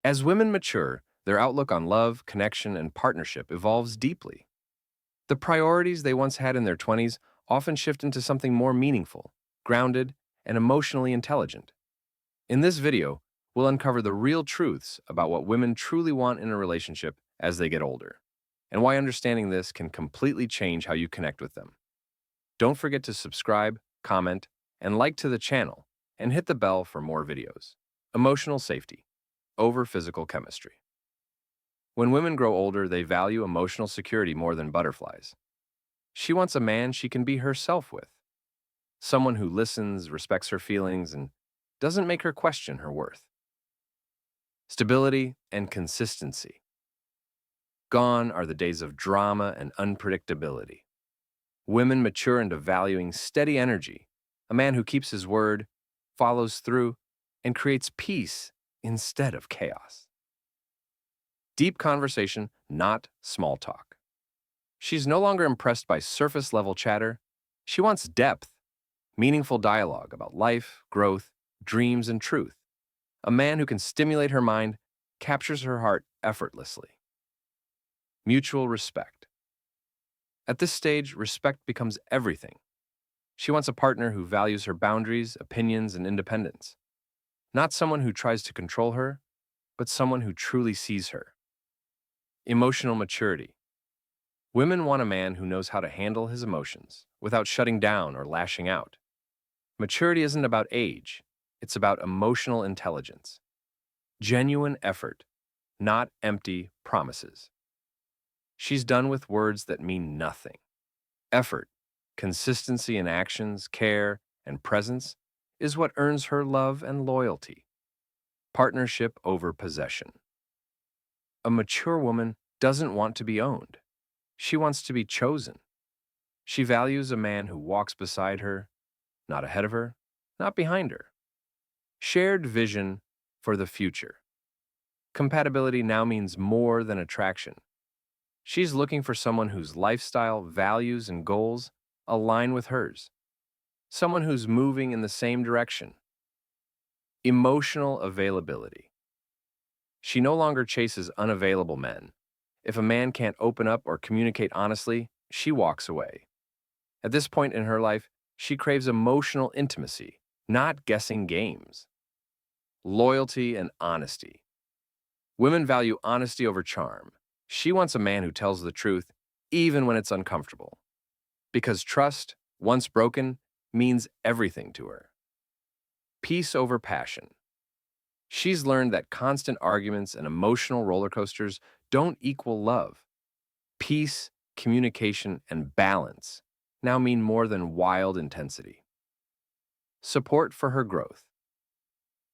As women mature, their outlook on love, connection, and partnership evolves deeply. The priorities they once had in their 20s often shift into something more meaningful, grounded, and emotionally intelligent. In this video, we'll uncover the real truths about what women truly want in a relationship as they get older, and why understanding this can completely change how you connect with them. Don't forget to subscribe, comment, and like to the channel, and hit the bell for more videos. Emotional safety over physical chemistry. When women grow older, they value emotional security more than butterflies. She wants a man she can be herself with, someone who listens, respects her feelings, and doesn't make her question her worth. Stability and consistency. Gone are the days of drama and unpredictability. Women mature into valuing steady energy, a man who keeps his word, follows through, and creates peace instead of chaos. Deep conversation, not small talk. She's no longer impressed by surface level chatter. She wants depth, meaningful dialogue about life, growth, dreams, and truth. A man who can stimulate her mind, captures her heart effortlessly. Mutual respect. At this stage, respect becomes everything. She wants a partner who values her boundaries, opinions, and independence. Not someone who tries to control her, but someone who truly sees her. Emotional maturity. Women want a man who knows how to handle his emotions without shutting down or lashing out. Maturity isn't about age, it's about emotional intelligence. Genuine effort, not empty promises. She's done with words that mean nothing. Effort, consistency in actions, care, and presence is what earns her love and loyalty. Partnership over possession. A mature woman doesn't want to be owned. She wants to be chosen. She values a man who walks beside her, not ahead of her, not behind her. Shared vision for the future. Compatibility now means more than attraction. She's looking for someone whose lifestyle, values, and goals align with hers. Someone who's moving in the same direction. Emotional availability. She no longer chases unavailable men. If a man can't open up or communicate honestly, she walks away. At this point in her life, she craves emotional intimacy, not guessing games. Loyalty and honesty. Women value honesty over charm. She wants a man who tells the truth, even when it's uncomfortable. Because trust, once broken, means everything to her. Peace over passion. She's learned that constant arguments and emotional roller coasters don't equal love. Peace, communication, and balance now mean more than wild intensity. Support for her growth.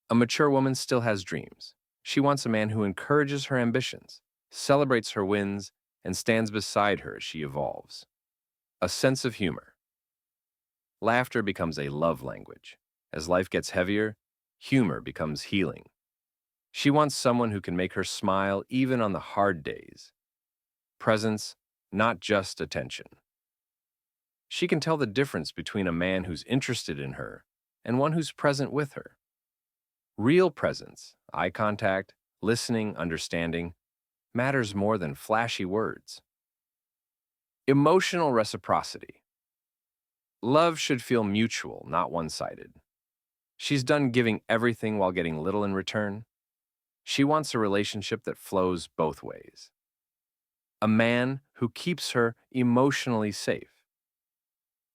A mature woman still has dreams. She wants a man who encourages her ambitions, celebrates her wins, and stands beside her as she evolves. A sense of humor. Laughter becomes a love language. As life gets heavier, humor becomes healing. She wants someone who can make her smile even on the hard days. Presence, not just attention. She can tell the difference between a man who's interested in her and one who's present with her. Real presence, eye contact, listening, understanding, matters more than flashy words. Emotional reciprocity. Love should feel mutual, not one-sided. She's done giving everything while getting little in return. She wants a relationship that flows both ways. A man who keeps her emotionally safe.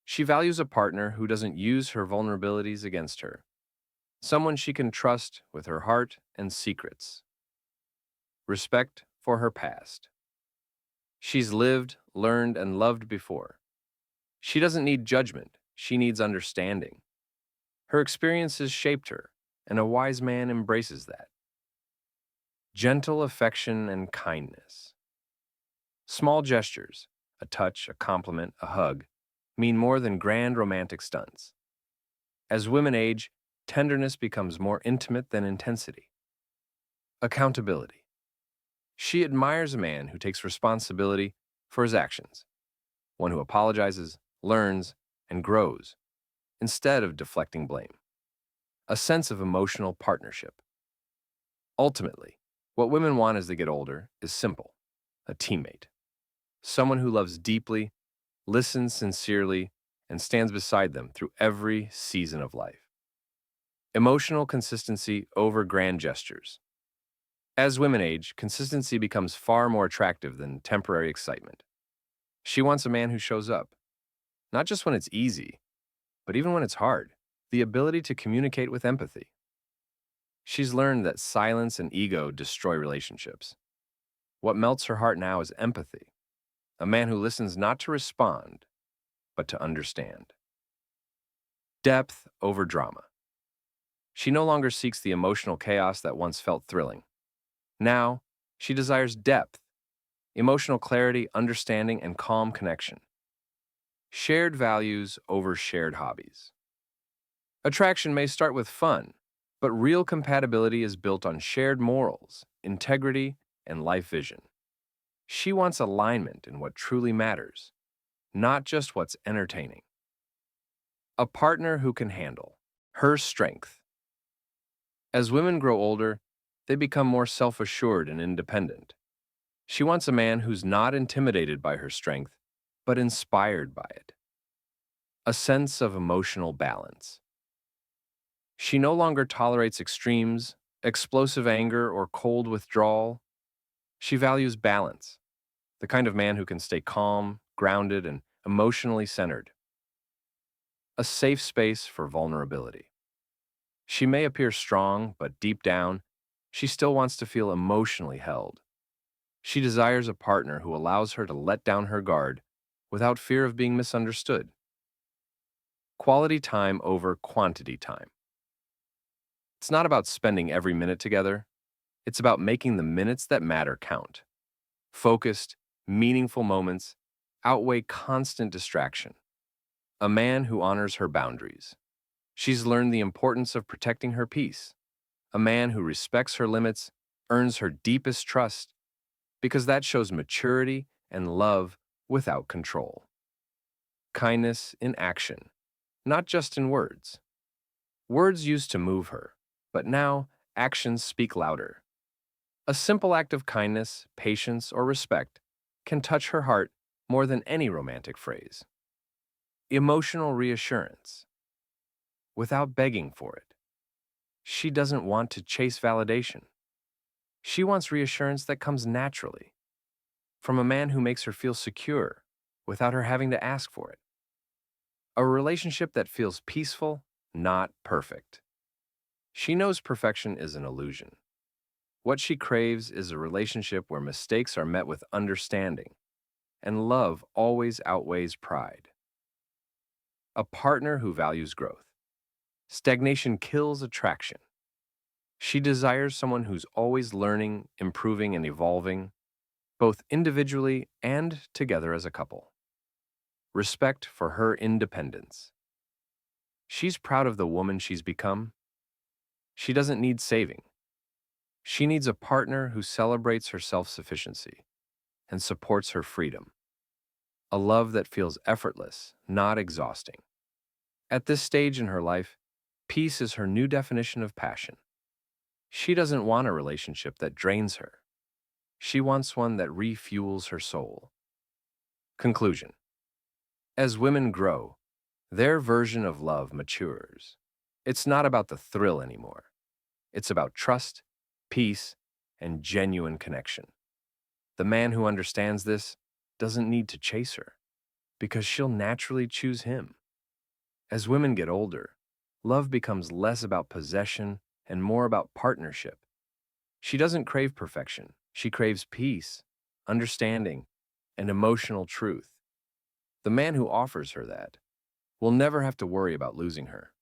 She values a partner who doesn't use her vulnerabilities against her. Someone she can trust with her heart and secrets. Respect for her past. She's lived, learned, and loved before. She doesn't need judgment, she needs understanding. Her experiences shaped her, and a wise man embraces that. Gentle affection and kindness. Small gestures, a touch, a compliment, a hug, mean more than grand romantic stunts. As women age, tenderness becomes more intimate than intensity. Accountability. She admires a man who takes responsibility for his actions, one who apologizes, learns, and grows, instead of deflecting blame. A sense of emotional partnership. Ultimately, What women want as they get older is simple: a teammate, someone who loves deeply, listens sincerely, and stands beside them through every season of life. Emotional consistency over grand gestures. As women age, consistency becomes far more attractive than temporary excitement. She wants a man who shows up, not just when it's easy, but even when it's hard. The ability to communicate with empathy. She's learned that silence and ego destroy relationships. What melts her heart now is empathy, a man who listens not to respond, but to understand. Depth over drama. She no longer seeks the emotional chaos that once felt thrilling. Now, she desires depth, emotional clarity, understanding, and calm connection. Shared values over shared hobbies. Attraction may start with fun, but real compatibility is built on shared morals, integrity, and life vision. She wants alignment in what truly matters, not just what's entertaining. A partner who can handle her strength. As women grow older, they become more self-assured and independent. She wants a man who's not intimidated by her strength, but inspired by it. A sense of emotional balance. She no longer tolerates extremes, explosive anger, or cold withdrawal. She values balance, the kind of man who can stay calm, grounded, and emotionally centered. A safe space for vulnerability. She may appear strong, but deep down, she still wants to feel emotionally held. She desires a partner who allows her to let down her guard without fear of being misunderstood. Quality time over quantity time. It's not about spending every minute together. It's about making the minutes that matter count. Focused, meaningful moments outweigh constant distraction. A man who honors her boundaries. She's learned the importance of protecting her peace. A man who respects her limits earns her deepest trust because that shows maturity and love without control. Kindness in action, not just in words. Words used to move her, but now actions speak louder. A simple act of kindness, patience, or respect can touch her heart more than any romantic phrase. Emotional reassurance, without begging for it. She doesn't want to chase validation. She wants reassurance that comes naturally, from a man who makes her feel secure without her having to ask for it. A relationship that feels peaceful, not perfect. She knows perfection is an illusion. What she craves is a relationship where mistakes are met with understanding, and love always outweighs pride. A partner who values growth. Stagnation kills attraction. She desires someone who's always learning, improving, and evolving, both individually and together as a couple. Respect for her independence. She's proud of the woman she's become. She doesn't need saving. She needs a partner who celebrates her self-sufficiency and supports her freedom. A love that feels effortless, not exhausting. At this stage in her life, peace is her new definition of passion. She doesn't want a relationship that drains her. She wants one that refuels her soul. Conclusion. As women grow, their version of love matures. It's not about the thrill anymore. It's about trust, peace, and genuine connection. The man who understands this doesn't need to chase her, because she'll naturally choose him. As women get older, love becomes less about possession and more about partnership. She doesn't crave perfection. She craves peace, understanding, and emotional truth. The man who offers her that will never have to worry about losing her.